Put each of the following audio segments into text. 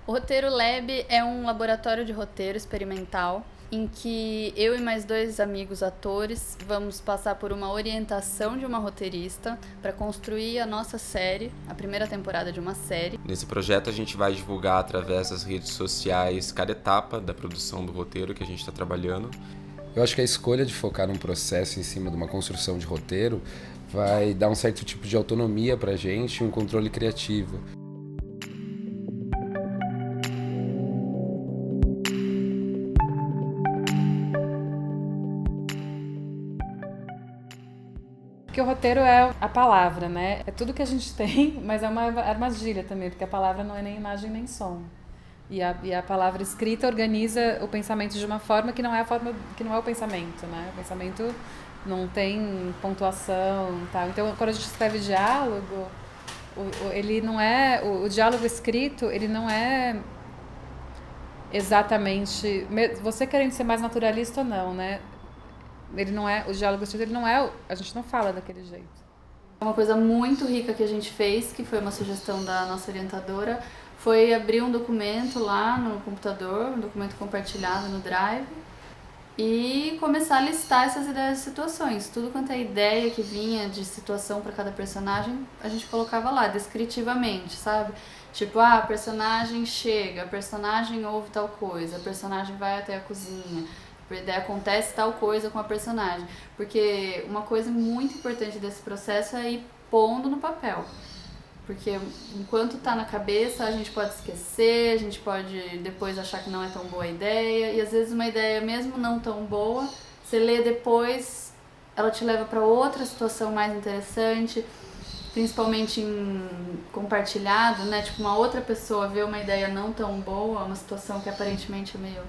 O Roteiro Lab é um laboratório de roteiro experimental em que eu e mais 2 amigos atores vamos passar por uma orientação de uma roteirista para construir a nossa série, a primeira temporada de uma série. Nesse projeto a gente vai divulgar através das redes sociais cada etapa da produção do roteiro que a gente está trabalhando. Eu acho que a escolha de focar num processo em cima de uma construção de roteiro vai dar um certo tipo de autonomia pra gente e um controle criativo. Porque o roteiro é a palavra, né? É tudo que a gente tem, mas é uma armadilha também, porque a palavra não é nem imagem nem som. E a palavra escrita organiza o pensamento de uma forma que não é que não é o pensamento, né? O pensamento não tem pontuação, tal. Então, quando a gente escreve diálogo, ele não é o diálogo escrito, ele não é exatamente você querendo ser mais naturalista ou não, né? Ele não é o diálogo escrito, ele não é a gente não fala daquele jeito. Uma coisa muito rica que a gente fez, que foi uma sugestão da nossa orientadora, foi abrir um documento lá no computador, um documento compartilhado no Drive, e começar a listar essas ideias de situações. Tudo quanto é ideia que vinha de situação para cada personagem, a gente colocava lá, descritivamente, sabe? Tipo, a personagem chega, a personagem ouve tal coisa, a personagem vai até a cozinha, daí acontece tal coisa com a personagem. Porque uma coisa muito importante desse processo é ir pondo no papel. Porque enquanto tá na cabeça, a gente pode esquecer, a gente pode depois achar que não é tão boa a ideia. E às vezes uma ideia mesmo não tão boa, você lê depois, ela te leva para outra situação mais interessante, principalmente em compartilhado, né? Tipo, uma outra pessoa vê uma ideia não tão boa, uma situação que aparentemente é meio...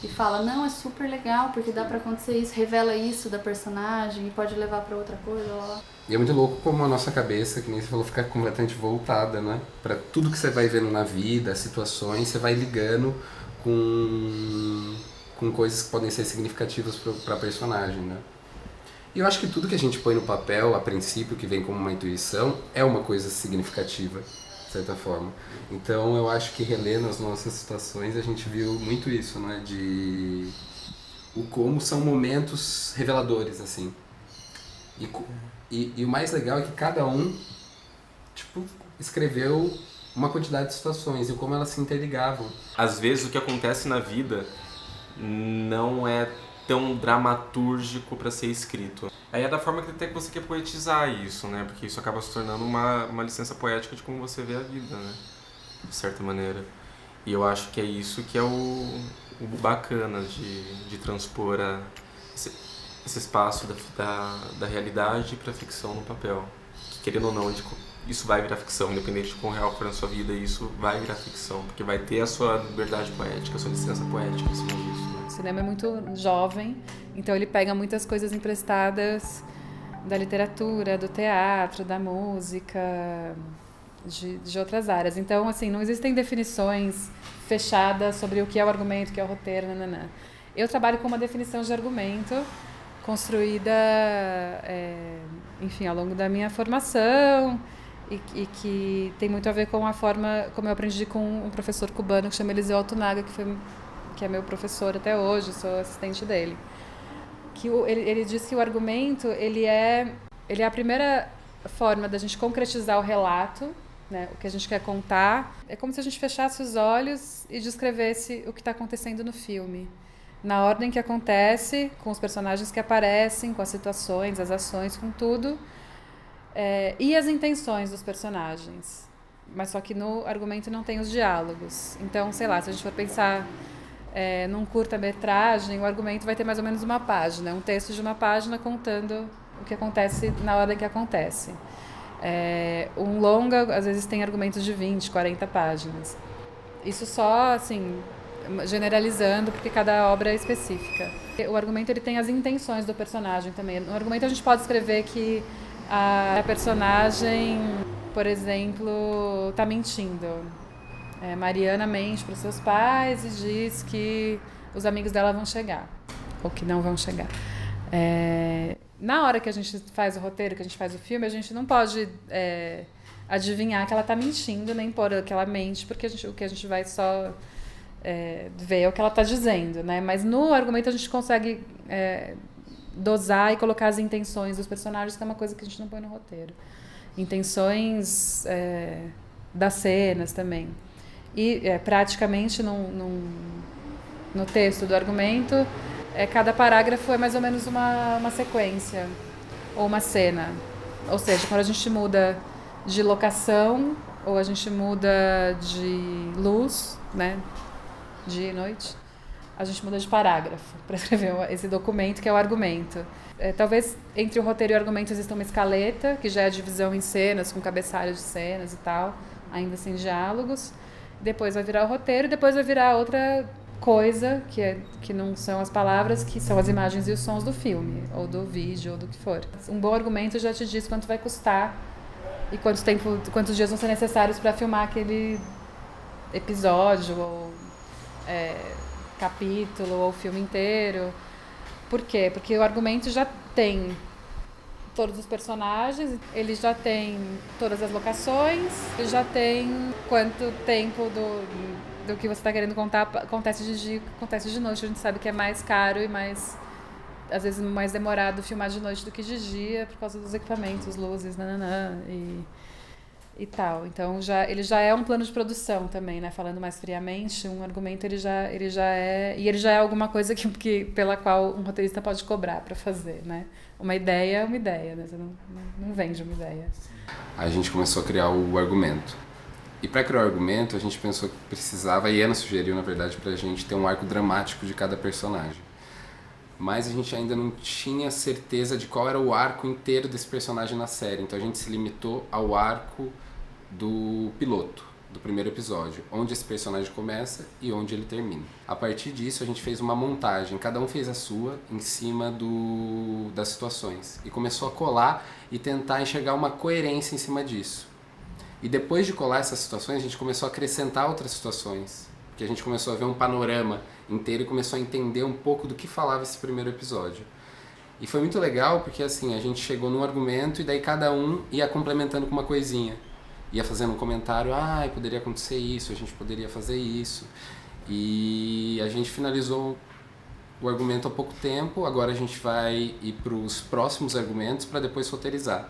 E fala, não, é super legal, porque dá pra acontecer isso, revela isso da personagem e pode levar pra outra coisa, lá, lá. E é muito louco como a nossa cabeça, que nem você falou, fica completamente voltada, né? Pra tudo que você vai vendo na vida, situações, você vai ligando com coisas que podem ser significativas pra personagem, né? E eu acho que tudo que a gente põe no papel, a princípio, que vem como uma intuição, é uma coisa significativa, de certa forma. Então eu acho que relendo as nossas situações, a gente viu muito isso, né? De o como são momentos reveladores, assim. E o mais legal é que cada um, tipo, escreveu uma quantidade de situações e como elas se interligavam. Às vezes o que acontece na vida não é tão dramatúrgico para ser escrito. Aí é da forma que até que você quer poetizar isso, né? Porque isso acaba se tornando uma licença poética de como você vê a vida, né? De certa maneira. E eu acho que é isso que é o bacana de transpor esse espaço da realidade para a ficção no papel. Que, querendo ou não, isso vai virar ficção, independente de quão real for na sua vida, isso vai virar ficção, porque vai ter a sua liberdade poética, a sua licença poética em cima disso. Né? O cinema é muito jovem, então ele pega muitas coisas emprestadas da literatura, do teatro, da música, de outras áreas. Então, assim, não existem definições fechadas sobre o que é o argumento, o que é o roteiro, nananã. Eu trabalho com uma definição de argumento construída, enfim, ao longo da minha formação e que tem muito a ver com a forma como eu aprendi com um professor cubano que chama Eliseu Altunaga, que é meu professor até hoje, sou assistente dele. Ele diz que o argumento ele é a primeira forma da gente concretizar o relato, né, o que a gente quer contar. É como se a gente fechasse os olhos e descrevesse o que está acontecendo no filme. Na ordem que acontece, com os personagens que aparecem, com as situações, as ações, com tudo. E as intenções dos personagens. Mas só que no argumento não tem os diálogos. Então, sei lá, se a gente for pensar num curta-metragem, o argumento vai ter mais ou menos uma página, um texto de uma página contando o que acontece na hora que acontece. Um longa, às vezes, tem argumentos de 20, 40 páginas. Isso só, assim, generalizando, porque cada obra é específica. O argumento ele tem as intenções do personagem também. No argumento a gente pode escrever que a personagem, por exemplo, está mentindo. Mariana mente para os seus pais e diz que os amigos dela vão chegar, ou que não vão chegar. Na hora que a gente faz o roteiro, que a gente faz o filme, a gente não pode adivinhar que ela tá mentindo, nem pôr que ela mente, porque o que a gente vai só ver é o que ela tá dizendo, né? Mas no argumento a gente consegue dosar e colocar as intenções dos personagens, que é uma coisa que a gente não põe no roteiro. Intenções das cenas também. E praticamente no texto do argumento, cada parágrafo é mais ou menos uma sequência ou uma cena. Ou seja, quando a gente muda de locação ou a gente muda de luz, né, dia e noite, a gente muda de parágrafo para escrever esse documento que é o argumento. Talvez entre o roteiro e o argumento exista uma escaleta, que já é a divisão em cenas, com cabeçalho de cenas e tal, ainda sem diálogos. Depois vai virar o roteiro e depois vai virar outra coisa, que não são as palavras, que são as imagens e os sons do filme, ou do vídeo, ou do que for. Um bom argumento já te diz quanto vai custar e quantos dias vão ser necessários para filmar aquele episódio, ou capítulo, ou filme inteiro. Por quê? Porque o argumento já tem todos os personagens, ele já tem todas as locações, ele já tem quanto tempo do que você está querendo contar acontece de dia, acontece de noite. A gente sabe que é mais caro e às vezes mais demorado filmar de noite do que de dia, por causa dos equipamentos, luzes, e tal. Então ele já é um plano de produção também, né? Falando mais friamente, um argumento ele já é alguma coisa pela qual um roteirista pode cobrar para fazer, né? Uma ideia é uma ideia, né? Você não vende uma ideia. A gente começou a criar o argumento. E para criar o argumento, a gente pensou que precisava, e Ana sugeriu, na verdade, pra gente ter um arco dramático de cada personagem. Mas a gente ainda não tinha certeza de qual era o arco inteiro desse personagem na série. Então a gente se limitou ao arco do piloto, do primeiro episódio, onde esse personagem começa e onde ele termina. A partir disso, a gente fez uma montagem, cada um fez a sua, em cima das situações. E começou a colar e tentar enxergar uma coerência em cima disso. E depois de colar essas situações, a gente começou a acrescentar outras situações. Porque a gente começou a ver um panorama inteiro e começou a entender um pouco do que falava esse primeiro episódio. E foi muito legal porque assim, a gente chegou num argumento e daí cada um ia complementando com uma coisinha. Ia fazendo um comentário, poderia acontecer isso, a gente poderia fazer isso. E a gente finalizou o argumento há pouco tempo, agora a gente vai ir para os próximos argumentos para depois roteirizar.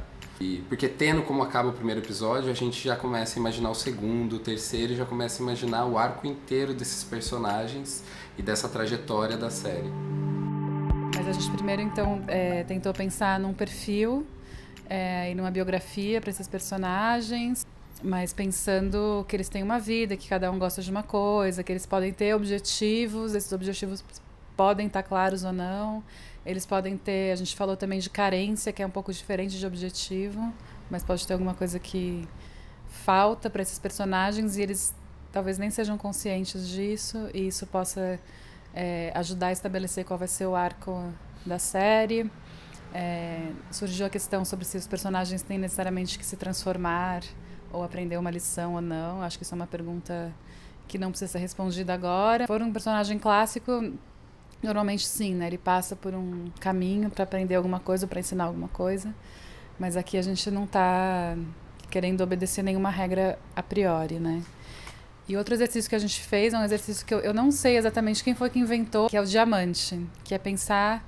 Porque tendo como acaba o primeiro episódio, a gente já começa a imaginar o segundo, o terceiro, e já começa a imaginar o arco inteiro desses personagens e dessa trajetória da série. Mas a gente primeiro, então, tentou pensar num perfil e numa biografia para esses personagens, mas pensando que eles têm uma vida, que cada um gosta de uma coisa, que eles podem ter objetivos, esses objetivos podem estar claros ou não. Eles podem ter, a gente falou também de carência, que é um pouco diferente de objetivo, mas pode ter alguma coisa que falta para esses personagens e eles talvez nem sejam conscientes disso, e isso possa ajudar a estabelecer qual vai ser o arco da série. Surgiu a questão sobre se os personagens têm necessariamente que se transformar ou aprender uma lição ou não. Acho que isso é uma pergunta que não precisa ser respondida agora. For um personagem clássico, normalmente sim, né? Ele passa por um caminho para aprender alguma coisa ou para ensinar alguma coisa, mas aqui a gente não está querendo obedecer nenhuma regra a priori, né? E outro exercício que a gente fez é um exercício que eu não sei exatamente quem foi que inventou, que é o diamante, que é pensar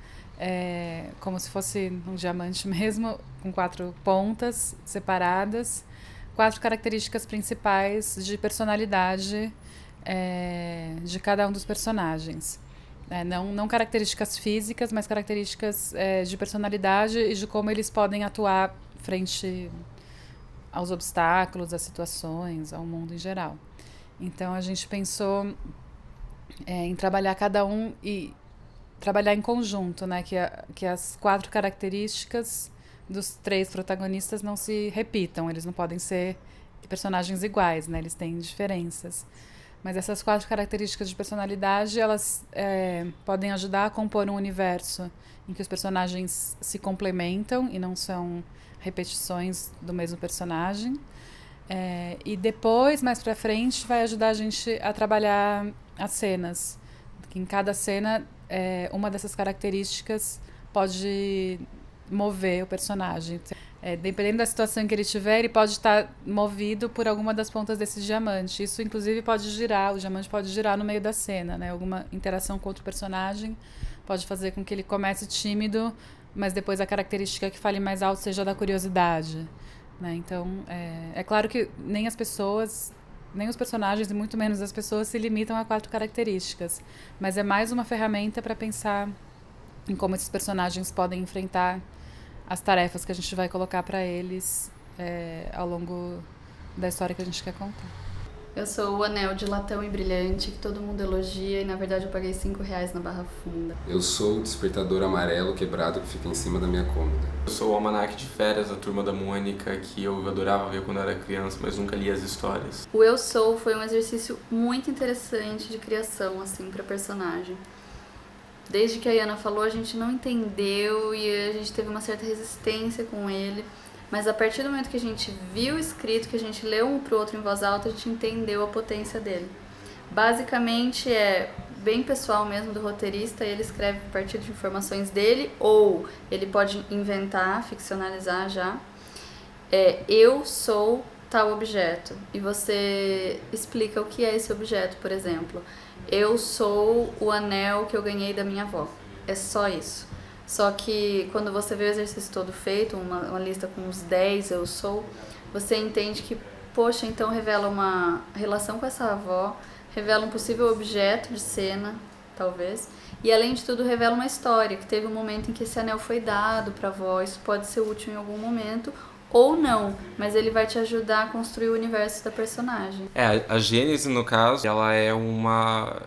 como se fosse um diamante mesmo, com 4 pontas separadas, 4 características principais de personalidade de cada um dos personagens. Não características físicas, mas características de personalidade e de como eles podem atuar frente aos obstáculos, às situações, ao mundo em geral. Então a gente pensou em trabalhar cada um e trabalhar em conjunto, né? Que as 4 características dos 3 protagonistas não se repitam, eles não podem ser personagens iguais, né? Eles têm diferenças. Mas essas 4 características de personalidade, elas podem ajudar a compor um universo em que os personagens se complementam e não são repetições do mesmo personagem. E depois, mais pra frente, vai ajudar a gente a trabalhar as cenas. Porque em cada cena, uma dessas características pode mover o personagem. Dependendo da situação em que ele estiver, ele pode estar movido por alguma das pontas desse diamante. Isso, inclusive, pode girar, o diamante pode girar no meio da cena, né? Alguma interação com outro personagem pode fazer com que ele comece tímido, mas depois a característica que fale mais alto seja da curiosidade, né? Então, é claro que nem as pessoas, nem os personagens e muito menos as pessoas se limitam a 4 características, mas é mais uma ferramenta para pensar em como esses personagens podem enfrentar as tarefas que a gente vai colocar para eles ao longo da história que a gente quer contar. Eu sou o anel de latão e brilhante que todo mundo elogia e na verdade eu paguei R$5 na Barra Funda. Eu sou o despertador amarelo quebrado que fica em cima da minha cômoda. Eu sou o almanaque de férias da Turma da Mônica, que eu adorava ver quando era criança, mas nunca li as histórias. O Eu Sou foi um exercício muito interessante de criação, assim, para personagem. Desde que a Iana falou, a gente não entendeu e a gente teve uma certa resistência com ele. Mas a partir do momento que a gente viu o escrito, que a gente leu um pro outro em voz alta, a gente entendeu a potência dele. Basicamente é bem pessoal mesmo do roteirista, ele escreve a partir de informações dele, ou ele pode inventar, ficcionalizar já. Eu sou tal objeto, e você explica o que é esse objeto, por exemplo. Eu sou o anel que eu ganhei da minha avó. É só isso. Só que quando você vê o exercício todo feito, uma lista com uns 10 eu sou, você entende que, poxa, então revela uma relação com essa avó, revela um possível objeto de cena, talvez, e além de tudo revela uma história, que teve um momento em que esse anel foi dado para a avó, isso pode ser útil em algum momento, ou não, mas ele vai te ajudar a construir o universo da personagem. A Gênese, no caso, ela é uma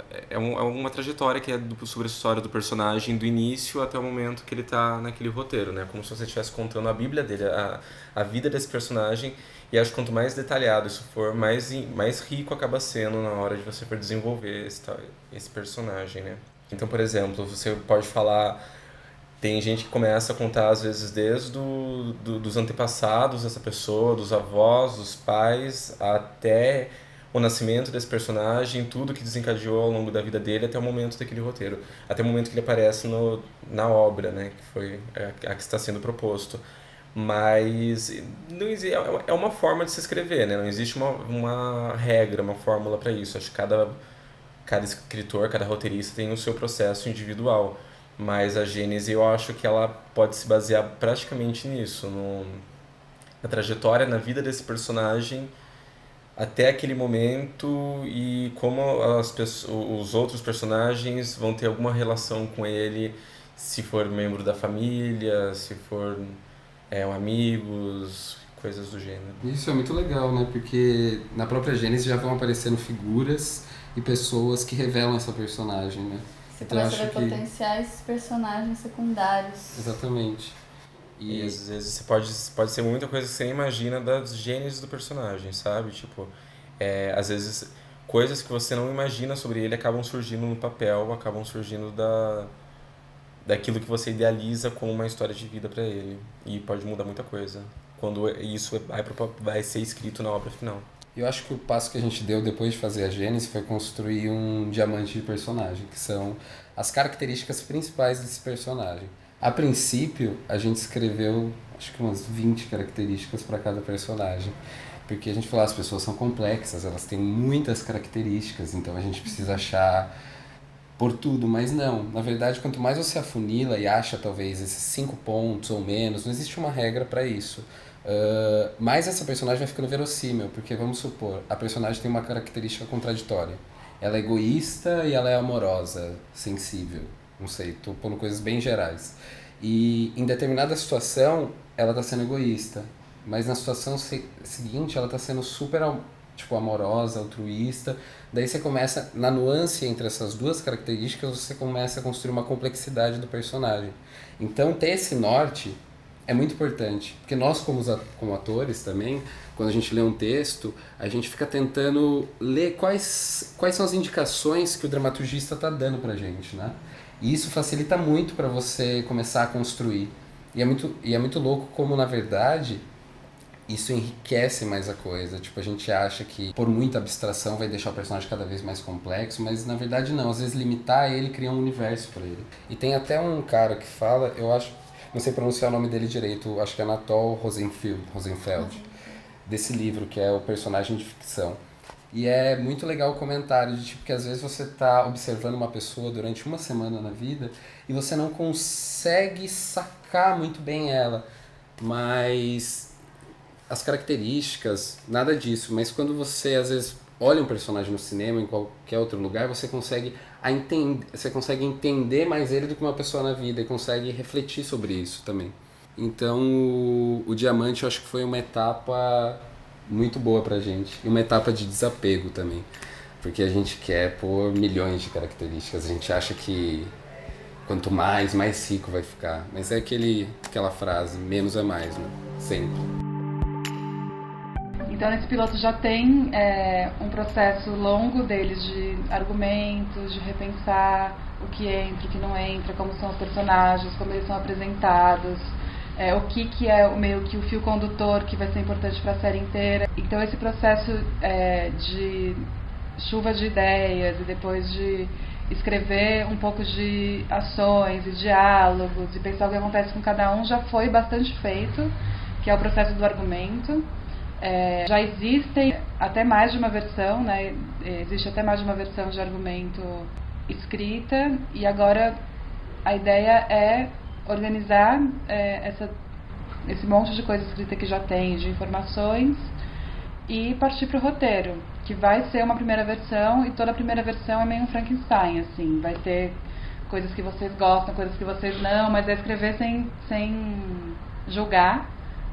trajetória que é sobre a história do personagem do início até o momento que ele tá naquele roteiro, né? Como se você estivesse contando a Bíblia dele, a vida desse personagem. E acho que quanto mais detalhado isso for, mais rico acaba sendo na hora de você for desenvolver esse personagem, né? Então, por exemplo, você pode falar... Tem gente que começa a contar, às vezes, desde dos antepassados dessa pessoa, dos avós, dos pais, até o nascimento desse personagem, tudo que desencadeou ao longo da vida dele até o momento daquele roteiro. Até o momento que ele aparece na obra, né, que foi a que está sendo proposto. Mas não existe, é uma forma de se escrever, né? Não existe uma regra, uma fórmula para isso. Acho que cada escritor, cada roteirista tem o seu processo individual. Mas a Gênese, eu acho que ela pode se basear praticamente nisso, na trajetória, na vida desse personagem até aquele momento e como os outros personagens vão ter alguma relação com ele, se for membro da família, se for amigos, coisas do gênero. Isso é muito legal, né? Porque na própria Gênese já vão aparecendo figuras e pessoas que revelam essa personagem, né? Você começa a ver potenciais personagens secundários. Exatamente. E às vezes pode ser muita coisa que você imagina das gênesis do personagem, sabe? Tipo, às vezes coisas que você não imagina sobre ele acabam surgindo no papel, acabam surgindo daquilo que você idealiza como uma história de vida para ele. E pode mudar muita coisa quando isso vai ser escrito na obra final. Eu acho que o passo que a gente deu depois de fazer a Gênese foi construir um diamante de personagem, que são as características principais desse personagem. A princípio, a gente escreveu acho que umas 20 características para cada personagem, porque a gente falou, as pessoas são complexas, elas têm muitas características, então a gente precisa achar por tudo, mas não. Na verdade, quanto mais você afunila e acha talvez esses 5 pontos ou menos, não existe uma regra para isso. Mas essa personagem vai ficando verossímil, porque vamos supor, a personagem tem uma característica contraditória. Ela é egoísta e ela é amorosa, sensível. Não sei, tô pondo coisas bem gerais. E em determinada situação, ela está sendo egoísta. Mas na situação seguinte, ela está sendo super amorosa, altruísta. Daí você começa, na nuance entre essas duas características, você começa a construir uma complexidade do personagem. Então, ter esse norte é muito importante, porque nós como atores também, quando a gente lê um texto, a gente fica tentando ler quais são as indicações que o dramaturgista está dando pra gente, né? E isso facilita muito para você começar a construir. E é muito louco como, na verdade, isso enriquece mais a coisa. Tipo, a gente acha que por muita abstração vai deixar o personagem cada vez mais complexo, mas na verdade não. Às vezes limitar ele cria um universo para ele. E tem até um cara que fala, eu acho... não sei pronunciar o nome dele direito, acho que é Anatol Rosenfeld, desse livro, que é o personagem de ficção. E é muito legal o comentário de tipo que às vezes você tá observando uma pessoa durante uma semana na vida e você não consegue sacar muito bem ela, mas as características, nada disso, mas quando você às vezes olha um personagem no cinema, em qualquer outro lugar, você consegue entender mais ele do que uma pessoa na vida e consegue refletir sobre isso também. Então o Diamante eu acho que foi uma etapa muito boa pra gente e uma etapa de desapego também, porque a gente quer pôr milhões de características, a gente acha que quanto mais rico vai ficar, mas é aquela frase, menos é mais, né? Sempre. Então, nesse piloto já tem um processo longo deles de argumentos, de repensar o que entra, o que não entra, como são os personagens, como eles são apresentados, o que é meio que o fio condutor que vai ser importante para a série inteira. Então, esse processo de chuva de ideias e depois de escrever um pouco de ações e diálogos e pensar o que acontece com cada um já foi bastante feito, que é o processo do argumento. Já existem até mais de uma versão, né? Existe até mais de uma versão de argumento escrita e agora a ideia é organizar esse monte de coisa escrita que já tem, de informações, e partir para o roteiro, que vai ser uma primeira versão, e toda a primeira versão é meio um Frankenstein, assim, vai ter coisas que vocês gostam, coisas que vocês não, mas é escrever sem julgar.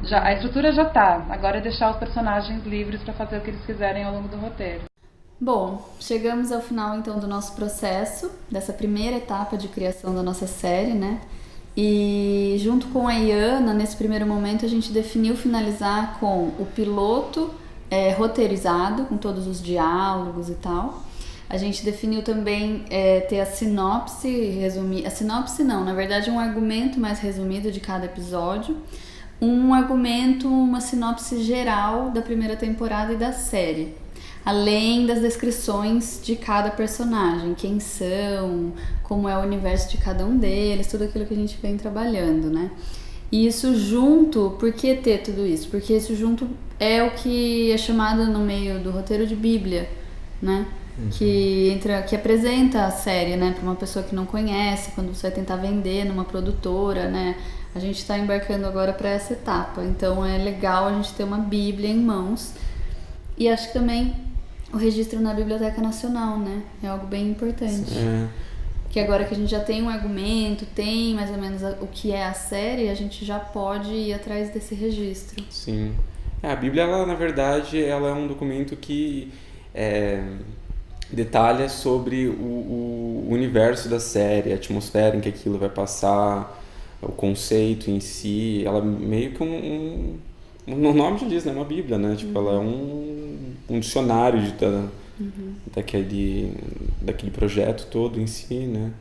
A estrutura já tá, agora é deixar os personagens livres para fazer o que eles quiserem ao longo do roteiro. Bom, chegamos ao final então do nosso processo, dessa primeira etapa de criação da nossa série, né? E junto com a Iana, nesse primeiro momento, a gente definiu finalizar com o piloto roteirizado, com todos os diálogos e tal. A gente definiu também ter a sinopse, a sinopse não, na verdade um argumento mais resumido de cada episódio. Um argumento, uma sinopse geral da primeira temporada e da série, além das descrições de cada personagem, quem são, como é o universo de cada um deles, tudo aquilo que a gente vem trabalhando, né? E isso junto, por que ter tudo isso? Porque isso junto é o que é chamado no meio do roteiro de Bíblia, né? Que apresenta a série, né, para uma pessoa que não conhece, quando você vai tentar vender numa produtora, né? A gente está embarcando agora para essa etapa, então é legal a gente ter uma Bíblia em mãos. E acho que também o registro na Biblioteca Nacional, né? É algo bem importante. Que agora que a gente já tem um argumento, tem mais ou menos o que é a série, a gente já pode ir atrás desse registro. Sim. A Bíblia, ela, na verdade, ela é um documento que detalha sobre o universo da série, a atmosfera em que aquilo vai passar, o conceito em si. Ela meio que no nome já diz, né? Uma Bíblia, né? Tipo, ela é um dicionário daquele projeto todo em si, né?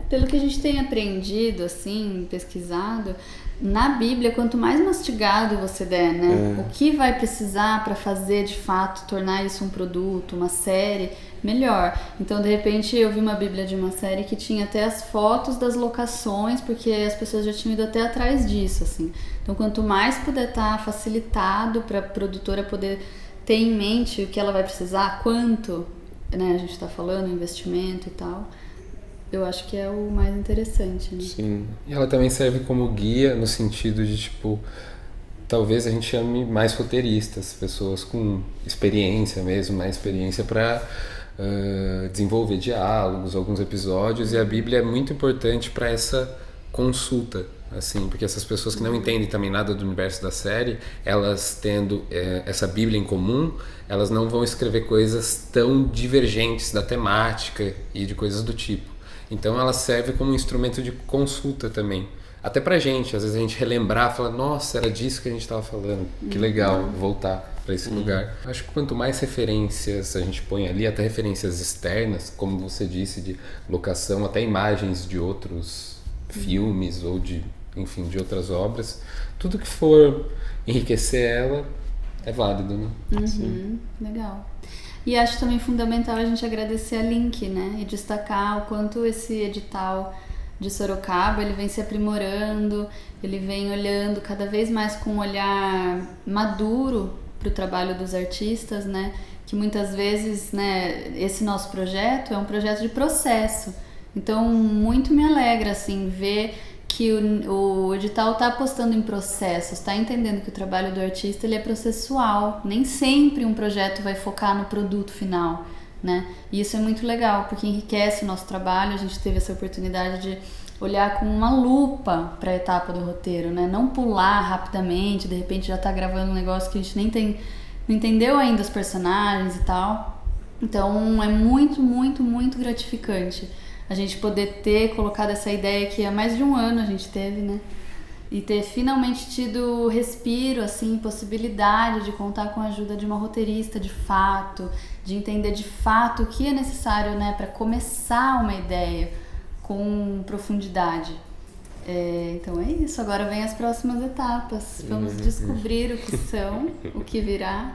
Pelo que a gente tem aprendido, assim, pesquisado, na Bíblia, quanto mais mastigado você der, né? O que vai precisar para fazer, de fato, tornar isso um produto, uma série, melhor. Então, de repente, eu vi uma Bíblia de uma série que tinha até as fotos das locações, porque as pessoas já tinham ido até atrás disso, assim. Então, quanto mais puder estar facilitado para a produtora poder ter em mente o que ela vai precisar, quanto, né, a gente está falando, investimento e tal, eu acho que é o mais interessante, né? Sim. E ela também serve como guia no sentido de, tipo, talvez a gente chame mais roteiristas, pessoas com experiência mesmo, mais experiência para desenvolver diálogos, alguns episódios, e a Bíblia é muito importante para essa consulta, assim, porque essas pessoas que não entendem também nada do universo da série, elas tendo essa Bíblia em comum, elas não vão escrever coisas tão divergentes da temática e de coisas do tipo. Então ela serve como um instrumento de consulta também. Até pra gente, às vezes a gente relembrar, falar, nossa, era disso que a gente estava falando. Que legal voltar para esse lugar. Acho que quanto mais referências a gente põe ali, até referências externas, como você disse, de locação, até imagens de outros filmes ou de outras obras, tudo que for enriquecer ela é válido, né? Legal. E acho também fundamental a gente agradecer a Link, né? E destacar o quanto esse edital de Sorocaba, ele vem se aprimorando, ele vem olhando cada vez mais com um olhar maduro para o trabalho dos artistas, né? Que muitas vezes, né, esse nosso projeto é um projeto de processo. Então, muito me alegra, assim, ver que o edital está apostando em processos, está entendendo que o trabalho do artista ele é processual. Nem sempre um projeto vai focar no produto final, né? E isso é muito legal, porque enriquece o nosso trabalho. A gente teve essa oportunidade de olhar com uma lupa para a etapa do roteiro, né? Não pular rapidamente, de repente já tá gravando um negócio que a gente não entendeu ainda os personagens e tal. Então é muito, muito, muito gratificante a gente poder ter colocado essa ideia que há mais de um ano a gente teve, né? E ter finalmente tido respiro, assim, possibilidade de contar com a ajuda de uma roteirista de fato, de entender de fato o que é necessário, né, para começar uma ideia com profundidade. Então é isso, agora vem as próximas etapas. Vamos descobrir o que são, o que virá.